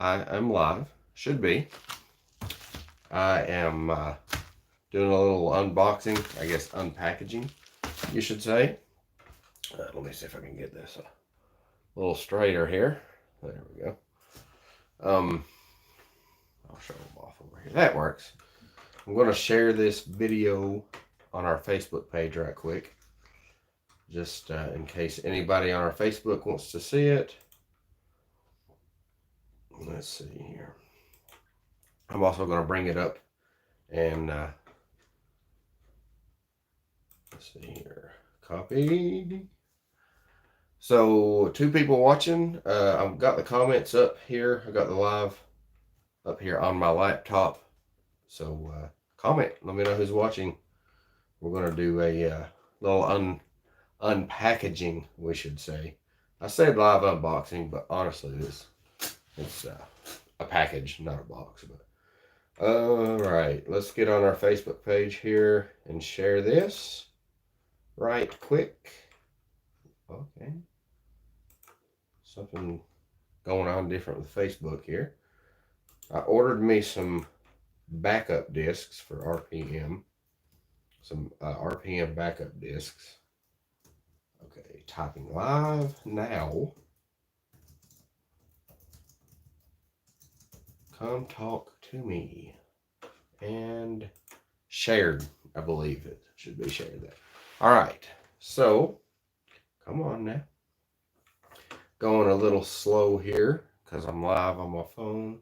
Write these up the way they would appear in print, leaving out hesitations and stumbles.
I am live. Should be. I am doing a little unboxing, I guess unpackaging, you should say. Let me see if I can get this a little straighter here. There we go. I'll show them off over here. That works. I'm going to share this video on our Facebook page right quick, just in case anybody on our Facebook wants to see it. Let's see here. I'm also going to bring it up and let's see here. Copy. So 2 people watching. I've got the comments up here. I got the live up here on my laptop. So comment. Let me know who's watching. We're going to do a little unpackaging, we should say. I said live unboxing, but honestly, it's a package, not a box. But all right, let's get on our Facebook page here and share this right quick. Okay, something going on different with Facebook here. I ordered me some backup discs for RPM, some RPM backup discs. Okay, typing live now. Come talk to me. And shared, I believe it should be shared there. All right, so come on now. Going a little slow here because I'm live on my phone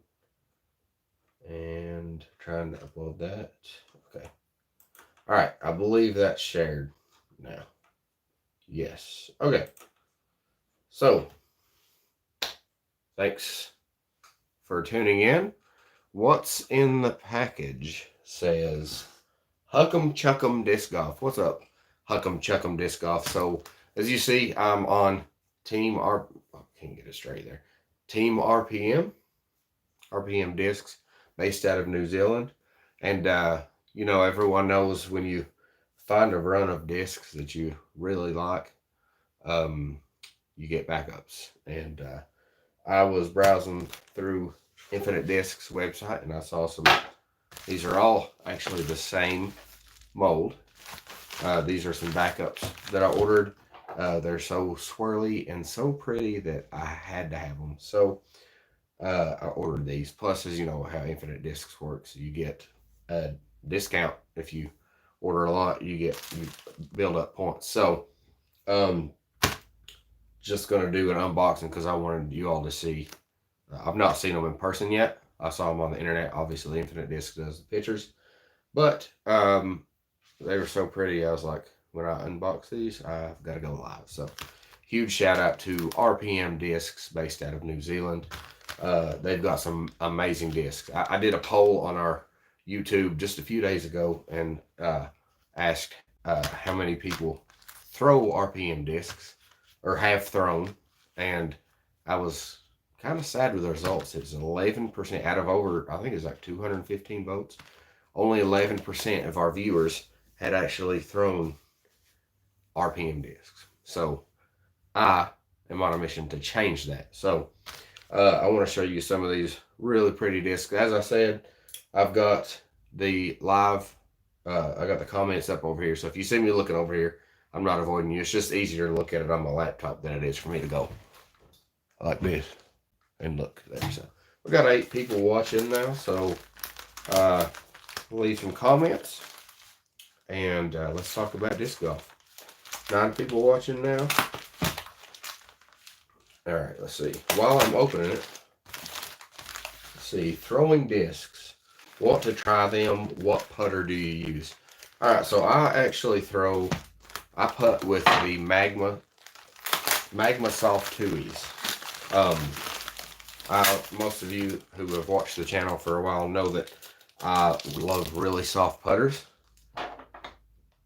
and trying to upload that. Okay. All right, I believe that's shared now. Yes. Okay. So, thanks for tuning in. What's in the package says Huck'em Chuck'em Disc Golf. What's up, Huck'em Chuck'em Disc Golf? So, as you see, I'm on Team can't get it straight there. Team RPM discs, based out of New Zealand. And, you know, everyone knows when you find a run of discs that you really like, you get backups. And I was browsing through Infinite Discs website and I saw some. These are all actually the same mold. These are some backups that I ordered. They're so swirly and so pretty that I had to have them. So I ordered these. Plus, as you know how Infinite Discs works, you get a discount if you order a lot. You build up points. So just going to do an unboxing because I wanted you all to see. I've not seen them in person yet. I saw them on the internet. Obviously, Infinite Disc does the pictures. But they were so pretty, I was like, when I unbox these, I've got to go live. So, huge shout out to RPM Discs, based out of New Zealand. They've got some amazing discs. I did a poll on our YouTube just a few days ago and asked how many people throw RPM discs or have thrown, and I was kind of sad with the results. It's 11% out of over, I think it's like 215 votes. Only 11% of our viewers had actually thrown RPM discs. So I am on a mission to change that. So I want to show you some of these really pretty discs. As I said, I've got the live, I got the comments up over here. So if you see me looking over here, I'm not avoiding you. It's just easier to look at it on my laptop than it is for me to go like this and look there. So we got 8 people watching now. So leave some comments and let's talk about disc golf. 9 people watching now. All right, let's see. While I'm opening it, let's see. Throwing discs. Want to try them? What putter do you use? All right, so I actually I putt with the Magma Soft 2Es. Most of you who have watched the channel for a while know that I love really soft putters.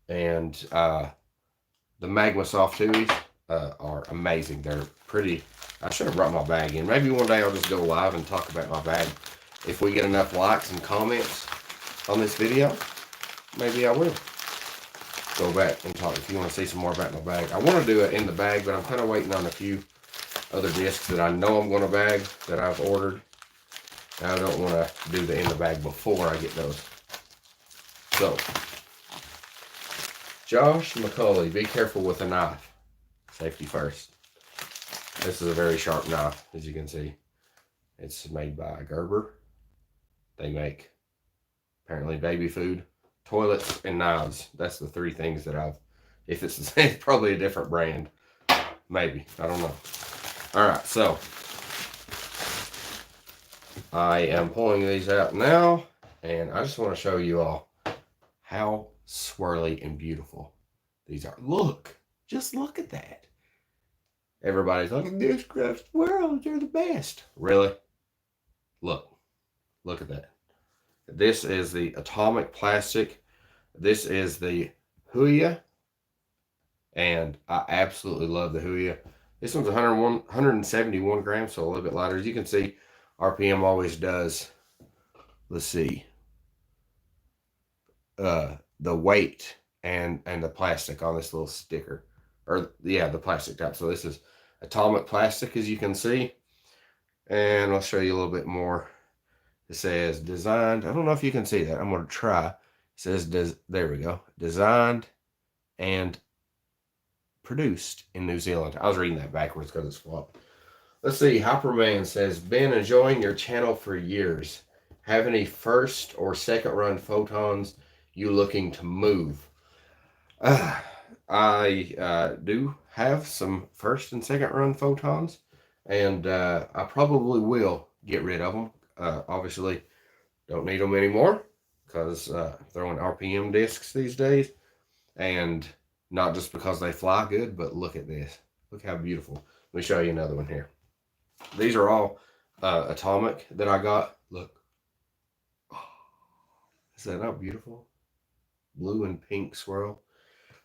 And the Magma Soft 2Es are amazing. They're pretty. I should have brought my bag in. Maybe one day I'll just go live and talk about my bag. If we get enough likes and comments on this video, maybe I will go back and talk if you want to see some more about my bag. I want to do it in the bag, but I'm kind of waiting on a few other discs that I know I'm going to bag that I've ordered. I don't want to do the in the bag before I get those. So, Josh McCulley, be careful with a knife. Safety first. This is a very sharp knife, as you can see. It's made by Gerber. They make apparently baby food, toilets, and knives. That's the three things that I've, if it's the same, probably a different brand. Maybe, I don't know. All right, so I am pulling these out now, and I just want to show you all how swirly and beautiful these are. Look, just look at that. Everybody's like, Discraft swirls, they're the best. Really? Look at that. This is the atomic plastic. This is the Huya, and I absolutely love the Huya. This one's 171 grams, so a little bit lighter. As you can see, RPM always does, let's see, the weight and the plastic on this little sticker. Or, yeah, the plastic type. So this is atomic plastic, as you can see. And I'll show you a little bit more. It says designed. I don't know if you can see that. I'm going to try. It says, there we go. Designed and produced in New Zealand. I was reading that backwards because it's flopped. Let's see. Hyperman says, been enjoying your channel for years. Have any first or second run photons you looking to move? I do have some first and second run photons, and I probably will get rid of them. Obviously, don't need them anymore because throwing RPM discs these days, and not just because they fly good, but look at this. Look how beautiful. Let me show you another one here. These are all atomic that I got. Look. Oh, is that not beautiful? Blue and pink swirl.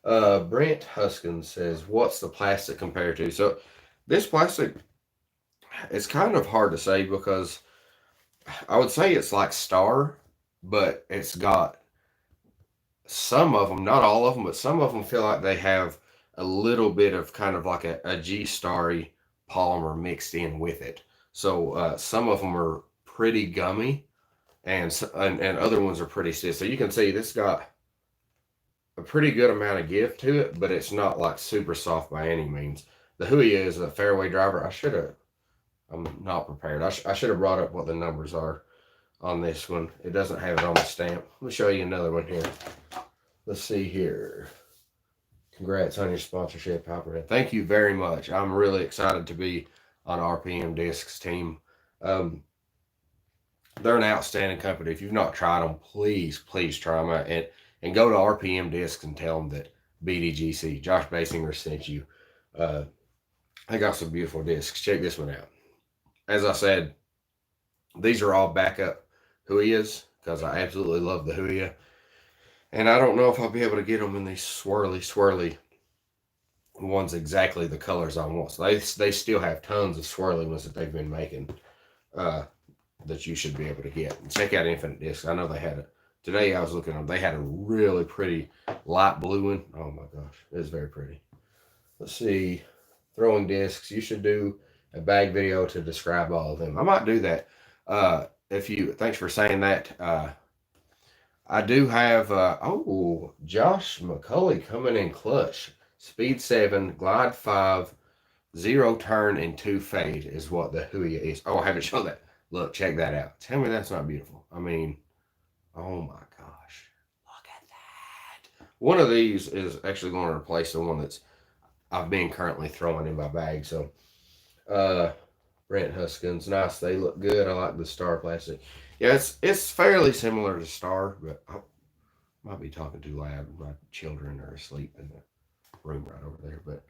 Brent Huskins says, what's the plastic compared to? So this plastic, it's kind of hard to say because I would say it's like Star, but it's got some of them, not all of them, but some of them feel like they have a little bit of kind of like a G-Starry polymer mixed in with it. So some of them are pretty gummy, and other ones are pretty stiff. So you can see this got a pretty good amount of give to it, but it's not like super soft by any means. The Huya is a fairway driver. I'm not prepared. I should have brought up what the numbers are on this one. It doesn't have it on the stamp. Let me show you another one here. Let's see here. Congrats on your sponsorship, Hyperhead. Thank you very much. I'm really excited to be on RPM Discs team. They're an outstanding company. If you've not tried them, please try them out. And go to RPM Discs and tell them that BDGC, Josh Baysinger, sent you. I got some beautiful discs. Check this one out. As I said, these are all backup Huyas because I absolutely love the Huya. And I don't know if I'll be able to get them in these swirly ones exactly the colors I want. So they still have tons of swirly ones that they've been making that you should be able to get. And check out Infinite Discs. I know they had it. Today I was looking at them. They had a really pretty light blue one. Oh my gosh, it is very pretty. Let's see. Throwing discs. You should do a bag video to describe all of them. I might do that. Thanks for saying that. I do have, Josh McCulley coming in clutch. Speed 7, glide 5, 0 turn, and 2 fade is what the Huya is. Oh, I haven't shown that. Look, check that out. Tell me that's not beautiful. I mean, oh my gosh. Look at that. One of these is actually going to replace the one that's I've been currently throwing in my bag. So, Brent Huskins, nice. They look good. I like the Star plastic. Yeah, it's fairly similar to Star, but I might be talking too loud. My children are asleep in the room right over there. But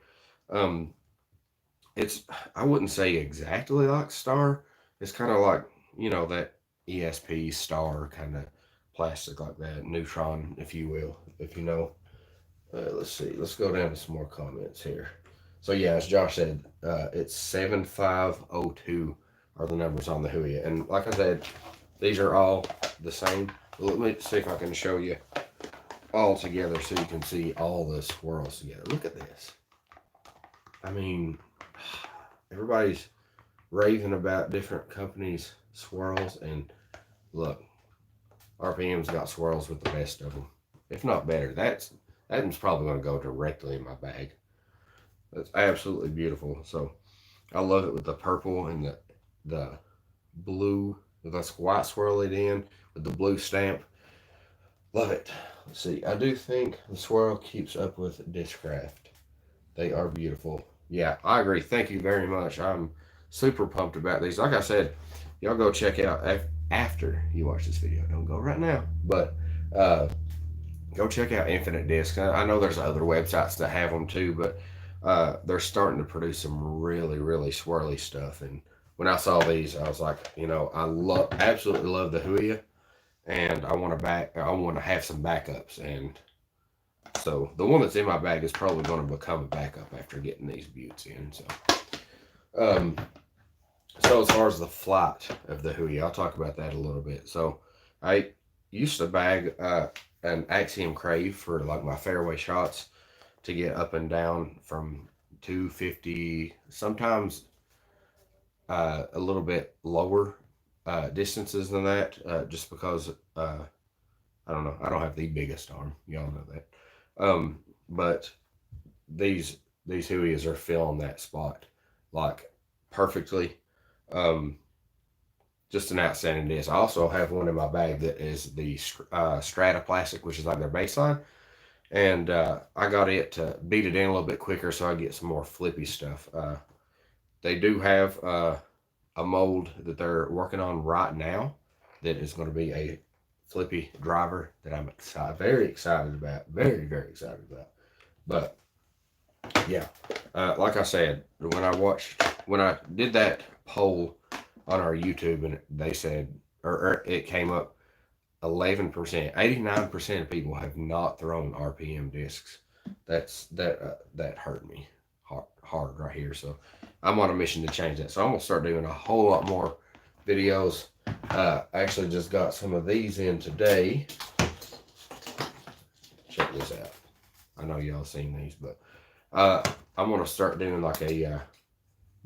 I wouldn't say exactly like Star. It's kind of like, that ESP Star kind of plastic like that, neutron, if you will, if you know. Let's see. Let's go down to some more comments here. So yeah, as Josh said, it's 7502 are the numbers on the Huya, and like I said, these are all the same. Let me see if I can show you all together so you can see all the swirls together. Look at this. I mean, everybody's raving about different companies' swirls, and look, RPM's got swirls with the best of them, if not better. That one's probably going to go directly in my bag. That's absolutely beautiful. So I love it with the purple and the blue. That's white swirled in with the blue stamp. Love it. Let's see. I do think the swirl keeps up with Discraft. They are beautiful. Yeah, I agree. Thank you very much. I'm super pumped about these. Like I said, y'all go check out after you watch this video. Don't go right now, but uh, go check out Infinite Disc. I know there's other websites that have them too, but they're starting to produce some really, really swirly stuff. And when I saw these, I was like, I absolutely love the Huia, and I want to have some backups. And so the one that's in my bag is probably going to become a backup after getting these buttes in. Um, so as far as the flight of the Huia, I'll talk about that a little bit. So I used to bag an Axiom Crave for like my fairway shots to get up and down from 250, sometimes a little bit lower distances than that, just because I don't know, I don't have the biggest arm. Y'all know that. But these Huias are filling that spot like perfectly. Um, just an outstanding disc. I also have one in my bag that is the Strata Plastic, which is like their baseline, and I got it to beat it in a little bit quicker so I get some more flippy stuff. They do have a mold that they're working on right now that is going to be a flippy driver that I'm very excited about, very, very excited about. But yeah, like I said, when I did that poll on our YouTube, and they said, or it came up 11%, 89% of people have not thrown RPM discs. That hurt me hard right here. So I'm on a mission to change that. So I'm gonna start doing a whole lot more videos. I actually just got some of these in today. Check this out. I know y'all seen these, but I'm gonna start doing like a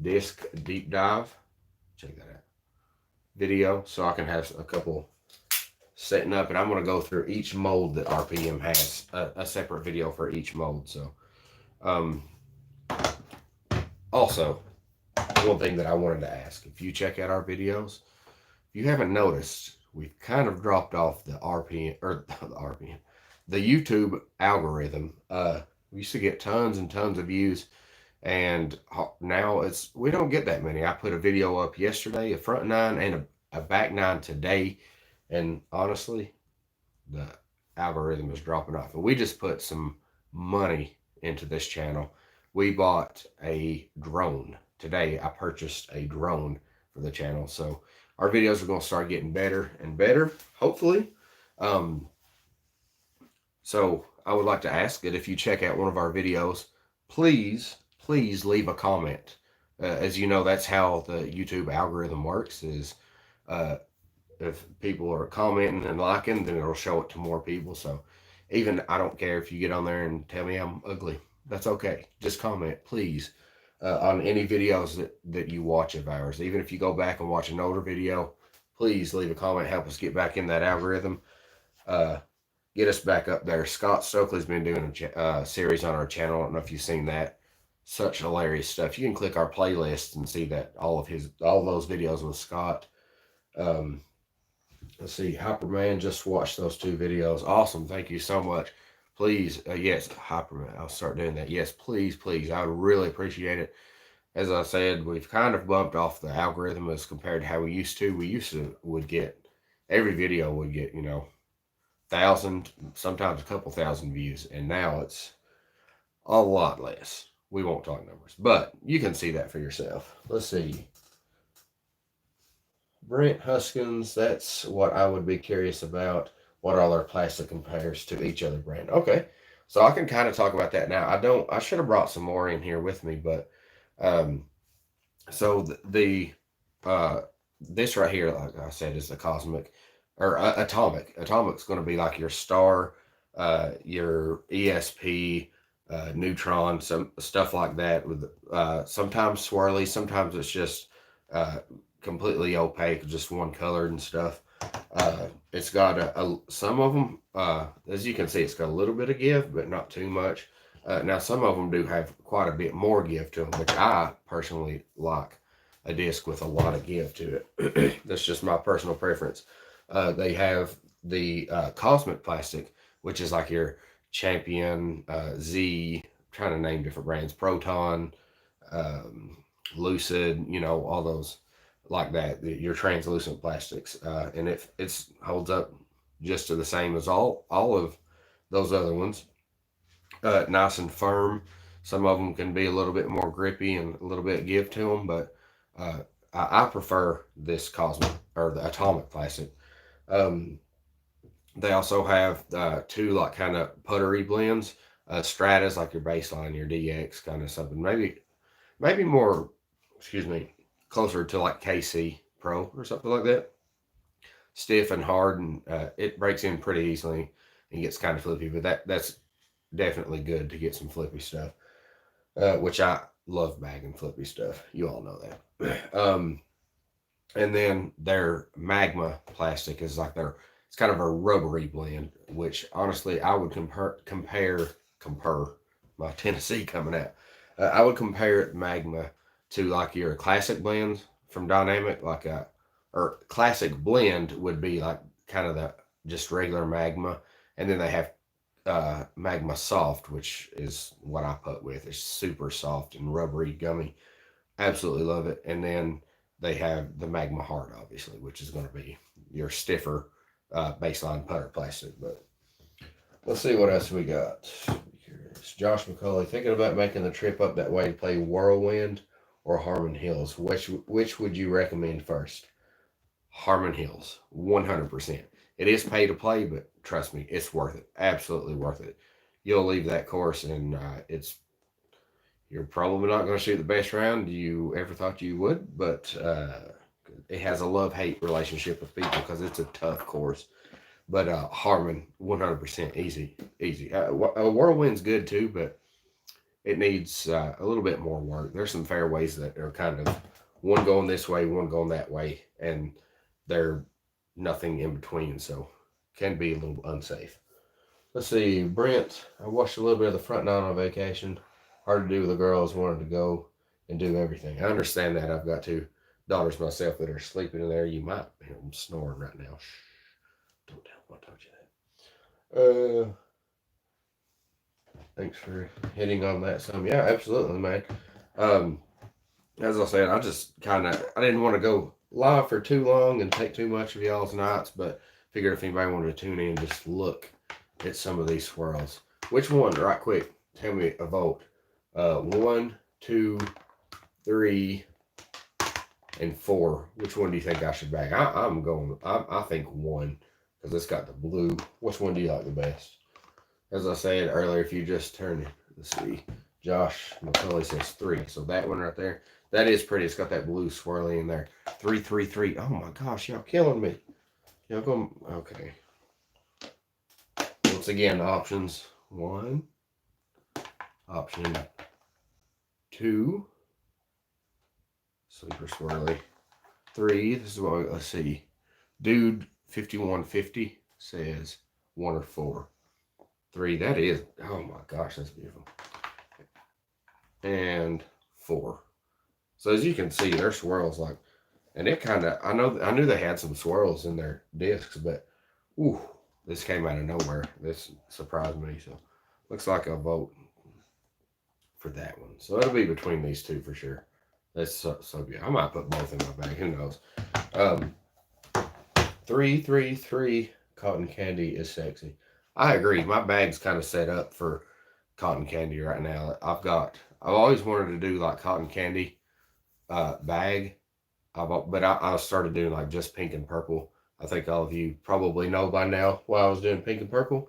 disc deep dive. Check that out. Video, so I can have a couple setting up, and I'm gonna go through each mold that RPM has, a separate video for each mold. So, also, one thing that I wanted to ask: if you check out our videos, if you haven't noticed, we've kind of dropped off the RPM or the YouTube algorithm. We used to get tons and tons of views, and now we don't get that many. I put a video up yesterday, a front nine and a back nine today, and honestly, the algorithm is dropping off. And we just put some money into this channel. We bought a drone today. I purchased a drone for the channel, so our videos are going to start getting better and better, hopefully. So I would like to ask that if you check out one of our videos, please leave a comment. As you know, that's how the YouTube algorithm works, is if people are commenting and liking, then it'll show it to more people. So even, I don't care if you get on there and tell me I'm ugly. That's okay. Just comment, please, on any videos that you watch of ours. Even if you go back and watch an older video, please leave a comment. Help us get back in that algorithm. Get us back up there. Scott Stokely's been doing a series on our channel. I don't know if you've seen that. Such hilarious stuff. You can click our playlist and see that all those videos with Scott. Let's see, Hyperman just watched those 2 videos. Awesome. Thank you so much. Please, yes, Hyperman, I'll start doing that. Yes, please. I would really appreciate it. As I said, we've kind of bumped off the algorithm as compared to how we used to. We used to every video would get, 1,000, sometimes a couple thousand views, and now it's a lot less. We won't talk numbers, but you can see that for yourself. Let's see. Brent Huskins, that's what I would be curious about. What all our plastic compares to each other brand. Okay, so I can kind of talk about that now. I should have brought some more in here with me, but so this right here, like I said, is the cosmic or atomic. Atomic's going to be like your star, your ESP, neutron, some stuff like that. With sometimes swirly, sometimes it's just completely opaque, just one color and stuff. It's got some of them, as you can see, it's got a little bit of give, but not too much. Now, some of them do have quite a bit more give to them, which I personally like a disc with a lot of give to it. That's just my personal preference. They have the Cosmic plastic, which is like your Champion, Z, trying to name different brands, Proton, um, Lucid, all those like that. Your translucent plastics, and it holds up just to the same as all of those other ones. Nice and firm. Some of them can be a little bit more grippy and a little bit give to them, but uh, I prefer this Cosmic or the Atomic plastic. Um, they also have two like kind of puttery blends. Stratas like your baseline, your DX kind of something. Maybe more, excuse me, closer to like KC Pro or something like that. Stiff and hard, and it breaks in pretty easily and gets kind of flippy. But that's definitely good to get some flippy stuff, which I love bagging flippy stuff. You all know that. And then their Magma plastic is like it's kind of a rubbery blend, which honestly I would compare my Tennessee coming out. I would compare Magma to like your classic blends from Dynamic, or classic blend would be like kind of the just regular Magma, and then they have Magma Soft, which is what I put with. It's super soft and rubbery, gummy. Absolutely love it. And then they have the Magma Hard, obviously, which is going to be your stiffer baseline putter plastic. But let's see what else we got. Josh McCulley, thinking about making the trip up that way to play Whirlwind or Harmon Hills. Which would you recommend first? Harmon Hills, 100%. It is pay to play, but trust me, it's worth it. Absolutely worth it. You'll leave that course, and you're probably not going to shoot the best round you ever thought you would, but it has a love-hate relationship with people because it's a tough course. But Harmon, 100% easy. Whirlwind's good too, but it needs a little bit more work. There's some fairways that are kind of one going this way, one going that way, and they're nothing in between, so can be a little unsafe. Let's see, Brent, I watched a little bit of the front nine on vacation. Hard to do with the girls, wanted to go and do everything. I understand that. I've got two daughters myself that are sleeping in there. You might hear them snoring right now. Shh. Don't tell them I told you that. Thanks for hitting on that some. Yeah, absolutely, man. Um, as I said, I didn't want to go live for too long and take too much of y'all's nights, but figured if anybody wanted to tune in, just look at some of these swirls. Which one, right quick, tell me a vote. 1, 2, 3, and 4. Which one do you think I should bag? I think 1, because it's got the blue. Which one do you like the best? As I said earlier, if you just turn, let's see, Josh McCulley says 3. So that one right there, that is pretty. It's got that blue swirly in there. 3, 3, 3. Oh my gosh, y'all killing me. Y'all going, okay. Once again, options 1, option 2, sleeper swirly. 3, this is what, let's see. Dude 5150 says 1 or 4. 3, that is, oh my gosh, that's beautiful. And 4. So as you can see, their swirls like, and it kind of, I knew they had some swirls in their discs, but ooh, this came out of nowhere. This surprised me. So looks like a vote for that one. So it'll be between these two for sure. That's so good. I might put both in my bag. Who knows? 3, 3, 3. Cotton candy is sexy. I agree. My bag's kind of set up for cotton candy right now. I've always wanted to do like cotton candy bag, but I started doing like just pink and purple. I think all of you probably know by now why I was doing pink and purple.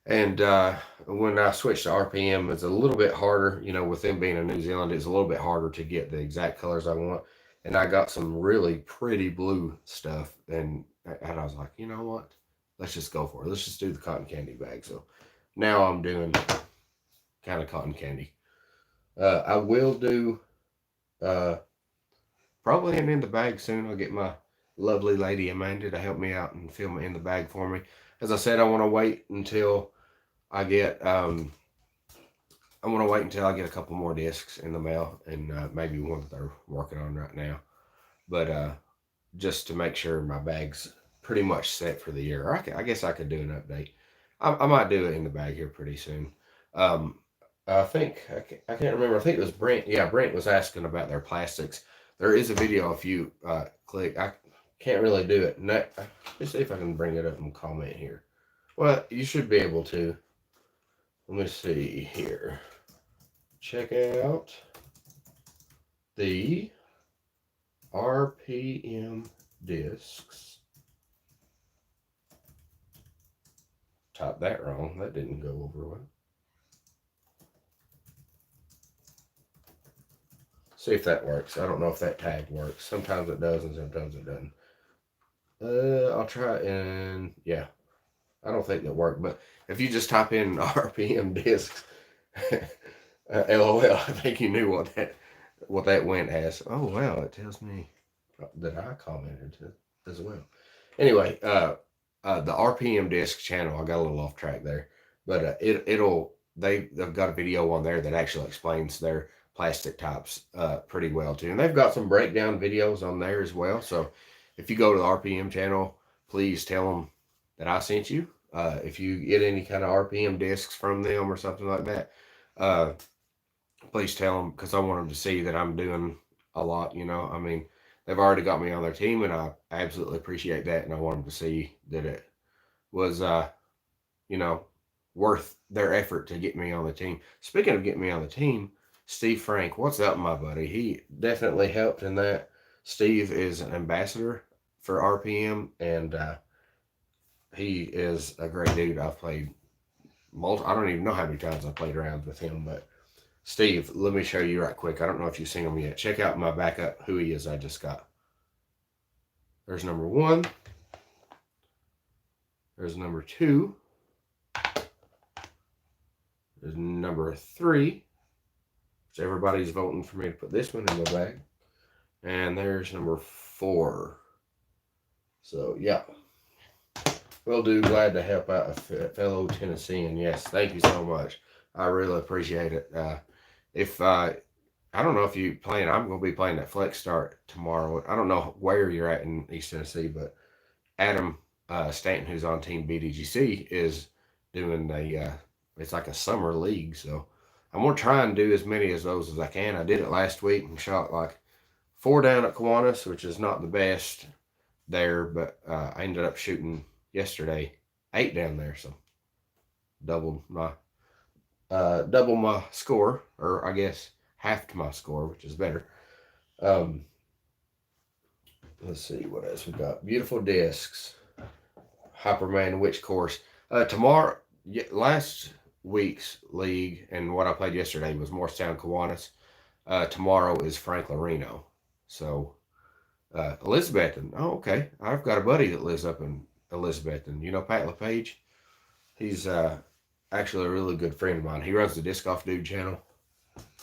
And when I switched to RPM, it's a little bit harder, with them being in New Zealand, it's a little bit harder to get the exact colors I want. And I got some really pretty blue stuff. And I was like, you know what? Let's just go for it. Let's just do the cotton candy bag. So now I'm doing kind of cotton candy. I will do probably an in the bag soon. I'll get my lovely lady Amanda to help me out and film it in the bag for me. As I said, I want to wait until I get a couple more discs in the mail, and maybe one that they're working on right now. But just to make sure my bag's pretty much set for the year. Or I guess I could do an update. I might do it in the bag here pretty soon. Um, I think I can't remember. I think it was Brent. Yeah, Brent was asking about their plastics. There is a video if you click. I can't really do it. Let's see if I can bring it up and comment here. Well, you should be able to. Let me see here. Check out the RPM discs. Typed that wrong. That didn't go over well. See if that works. I don't know if that tag works. Sometimes it does and sometimes it doesn't. I'll try and yeah. I don't think that worked, but if you just type in RPM discs, LOL, I think you knew what that went as. Oh wow, it tells me that I commented as well. Anyway, the RPM disc channel. I got a little off track there, but they've got a video on there that actually explains their plastic types pretty well too, and they've got some breakdown videos on there as well. So if you go to the RPM channel, please tell them that I sent you. If you get any kind of RPM discs from them or something like that, please tell them, because I want them to see that I'm doing a lot. I mean, they've already got me on their team, and I absolutely appreciate that, and I want them to see that it was, worth their effort to get me on the team. Speaking of getting me on the team, Steve Frank, what's up, my buddy? He definitely helped in that. Steve is an ambassador for RPM, and he is a great dude. I've played I don't even know how many times I played around with him, but Steve, let me show you right quick. I don't know if you've seen him yet. Check out my backup, who he is I just got. There's number 1. There's number 2. There's number 3. So everybody's voting for me to put this one in the bag. And there's number 4. So, yeah. Will do. Glad to help out a fellow Tennessean. Yes, thank you so much. I really appreciate it. I don't know if you playing, I'm going to be playing that Flex Start tomorrow. I don't know where you're at in East Tennessee, but Adam Stanton, who's on Team BDGC, is doing it's like a summer league. So I'm going to try and do as many of those as I can. I did it last week and shot like 4 down at Kiwanis, which is not the best there, but I ended up shooting yesterday 8 down there, so doubled my score, or I guess halved my score, which is better. Let's see what else we got. Beautiful discs. Hyperman Witch Course. Tomorrow, last week's league and what I played yesterday was Morristown Kiwanis. Tomorrow is Franklin Reno. So Elizabethton. Oh, okay. I've got a buddy that lives up in Elizabethton. You know Pat LePage? He's actually a really good friend of mine. He runs the Disc Golf Dude channel.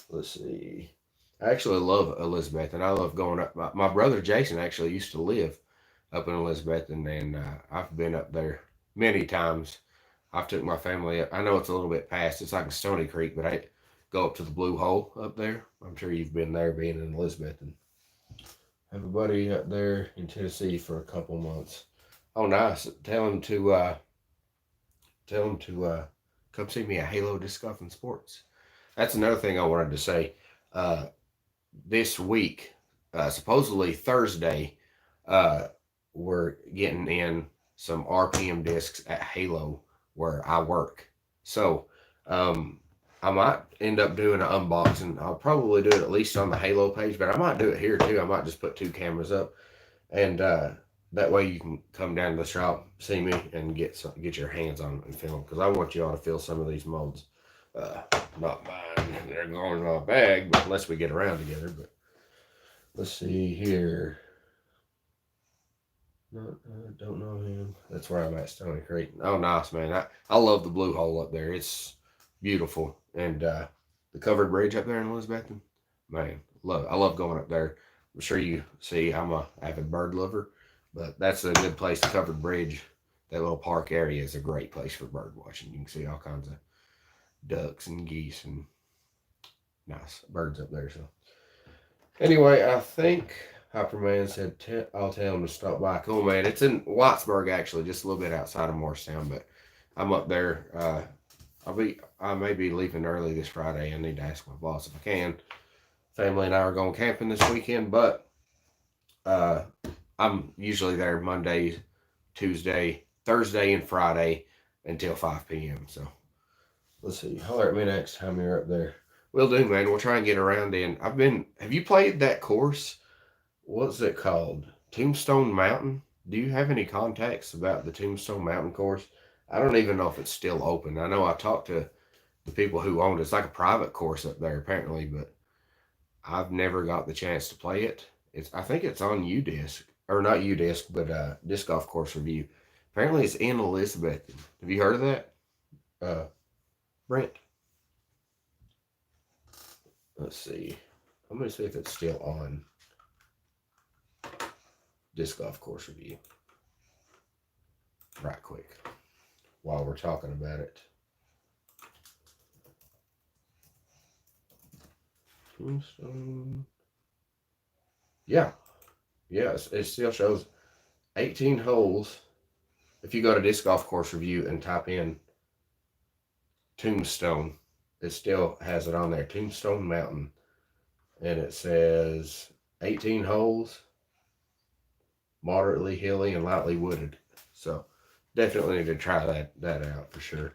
Let's see. I actually love Elizabethton. I love going up. My brother Jason actually used to live up in Elizabethton, and I've been up there many times. I've took my family up. I know it's a little bit past. It's like a Stony Creek, but I go up to the Blue Hole up there. I'm sure you've been there, being in Elizabethton. Have a buddy up there in Tennessee for a couple months. Oh, nice. Tell him to come see me at Halo Disc Golf and Sports. That's another thing I wanted to say. This week, supposedly Thursday, we're getting in some RPM discs at Halo where I work. So I might end up doing an unboxing. I'll probably do it at least on the Halo page, but I might do it here too. I might just put 2 cameras up, and that way you can come down to the shop, see me, and get your hands on them and film, because I want you all to feel some of these molds. Not mine. They're going in my bag, but unless we get around together. But let's see here. Don't know him. That's where I'm at, Stony Creek. Oh, nice, man. I love the Blue Hole up there. It's beautiful. And the covered bridge up there in Elizabethton, man, love it. I love going up there. I'm sure you see I'm a avid bird lover, but that's a good place. The covered bridge, that little park area, is a great place for bird watching. You can see all kinds of ducks and geese and nice birds up there. So anyway, I think Hyperman said I'll tell him to stop by. Cool, man. It's in Whitesburg, actually, just a little bit outside of Morristown, but I'm up there. I may be leaving early this Friday. I need to ask my boss if I can. Family and I are going camping this weekend, but I'm usually there Monday, Tuesday, Thursday, and Friday until 5 p.m. So let's see. Holler at me next time you're up there. Will do, man. We'll try and get around in. Have you played that course? What's it called? Tombstone Mountain? Do you have any contacts about the Tombstone Mountain course? I don't even know if it's still open. I know I talked to the people who owned it. It's like a private course up there, apparently, but I've never got the chance to play it. I think it's on UDisc, or not UDisc, but Disc Golf Course Review. Apparently, it's in Elizabeth. Have you heard of that, Brent? Let's see. I'm going to see if it's still on Disc Golf Course Review. Right quick. While we're talking about it. Yeah. It still shows 18 holes. If you go to Disc Golf Course Review and type in Tombstone, it still has it on there. Tombstone Mountain. And it says 18 holes, moderately hilly and lightly wooded. So definitely need to try that out for sure.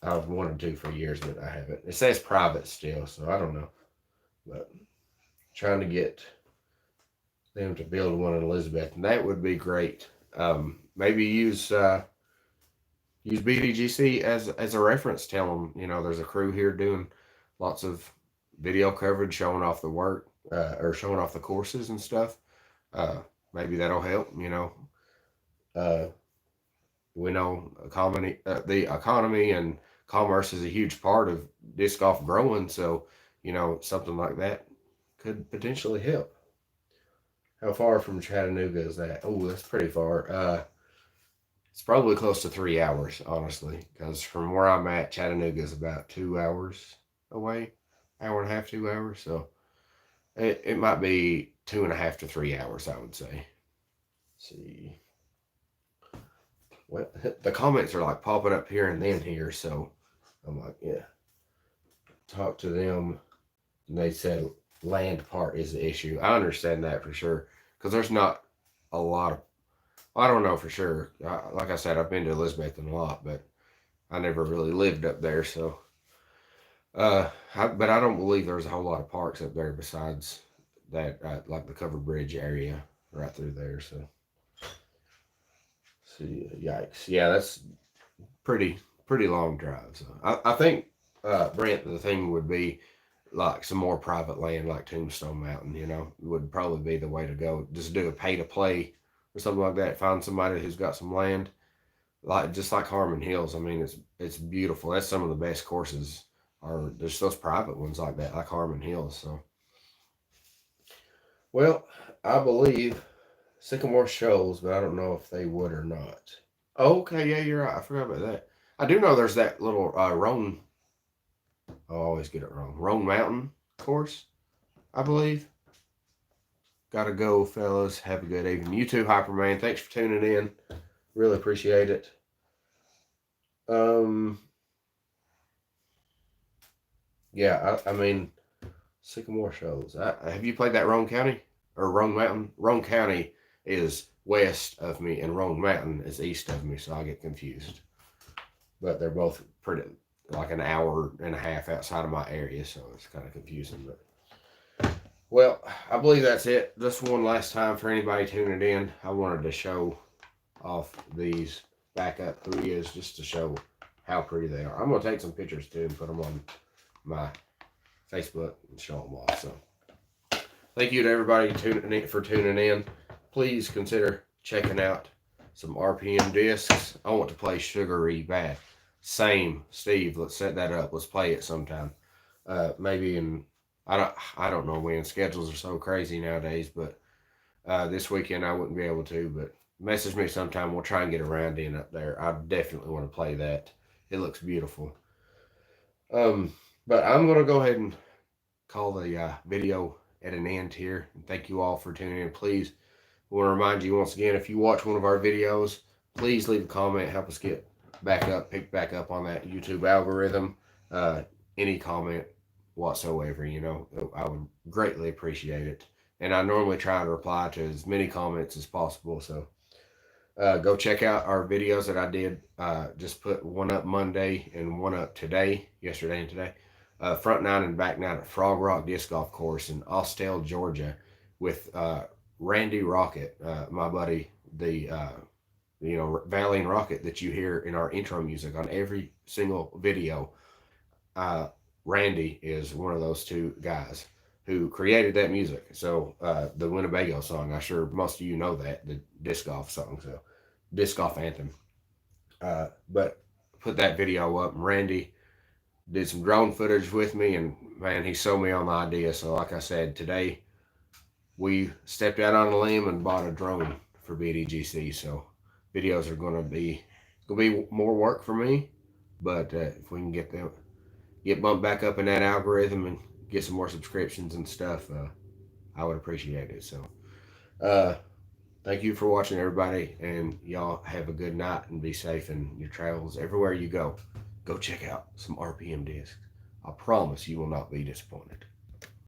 I've wanted to for years, but I haven't. It says private still, so I don't know. But trying to get them to build one in Elizabeth, and that would be great. Maybe use bdgc as a reference. Tell them, there's a crew here doing lots of video coverage showing off the work, or showing off the courses and stuff. Maybe that'll help. We know the economy and commerce is a huge part of disc golf growing, so something like that could potentially help. How far from Chattanooga is that? Oh, that's pretty far. It's probably close to 3 hours, honestly, because from where I'm at, Chattanooga is about 2 hours away, hour and a half, 2 hours. So it might be 2.5 to 3 hours, I would say. Let's see. Well, the comments are like popping up here and then here, so I'm like, yeah. Talk to them, and they said land part is the issue. I understand that for sure, because there's not a lot of, I don't know for sure. Like I said, I've been to Elizabeth a lot, but I never really lived up there, so. But I don't believe there's a whole lot of parks up there besides that, like the Covered Bridge area right through there, so. See, yikes. Yeah, that's pretty long drive. So I think, Brent, the thing would be like some more private land, like Tombstone Mountain, would probably be the way to go. Just do a pay to play or something like that. Find somebody who's got some land, just like Harmon Hills. I mean, it's beautiful. That's some of the best courses. There's those private ones like that, like Harmon Hills. So, well, I believe Sycamore shows, but I don't know if they would or not. Oh, okay, yeah, you're right. I forgot about that. I do know there's that little Roan. I always get it wrong. Roan Mountain course, I believe. Gotta go, fellas. Have a good evening. You too, Hyperman. Thanks for tuning in. Really appreciate it. Yeah, I mean, Sycamore shows. Have you played that Roan County or Roan Mountain? Roan County is west of me, and Roan Mountain is east of me, so I get confused. But they're both pretty, like an hour and a half outside of my area, so it's kind of confusing. But well, I believe that's it. Just one last time for anybody tuning in, I wanted to show off these backup Puyas just to show how pretty they are. I'm gonna take some pictures too and put them on my Facebook and show them off. So thank you to everybody for tuning in. Please consider checking out some RPM discs. I want to play Sugary Bad. Same, Steve. Let's set that up. Let's play it sometime. Maybe in I don't know when. Schedules are so crazy nowadays, but this weekend I wouldn't be able to. But message me sometime. We'll try and get a round in up there. I definitely want to play that. It looks beautiful. Um, but I'm gonna go ahead and call the video at an end here. And thank you all for tuning in. Please, I want to remind you once again, if you watch one of our videos, please leave a comment. Help us get pick back up on that YouTube algorithm. Any comment whatsoever, I would greatly appreciate it. And I normally try to reply to as many comments as possible. So go check out our videos that I did. Just put one up Monday and one up yesterday and today. Front nine and back nine at Frog Rock Disc Golf Course in Austell, Georgia, with Randy Rocket, my buddy, the Vally and Rocket that you hear in our intro music on every single video. Randy is one of those two guys who created that music. So the Winnebago song, I'm sure most of you know that, the disc golf song, so disc golf anthem. But put that video up. Randy did some drone footage with me, and man, he sold me on the idea. So like I said, today we stepped out on a limb and bought a drone for bdgc. So videos are going to be more work for me, but if we can get bumped back up in that algorithm and get some more subscriptions and stuff, I would appreciate it. So thank you for watching, everybody, and y'all have a good night and be safe in your travels. Everywhere you go check out some RPM discs. I promise you will not be disappointed.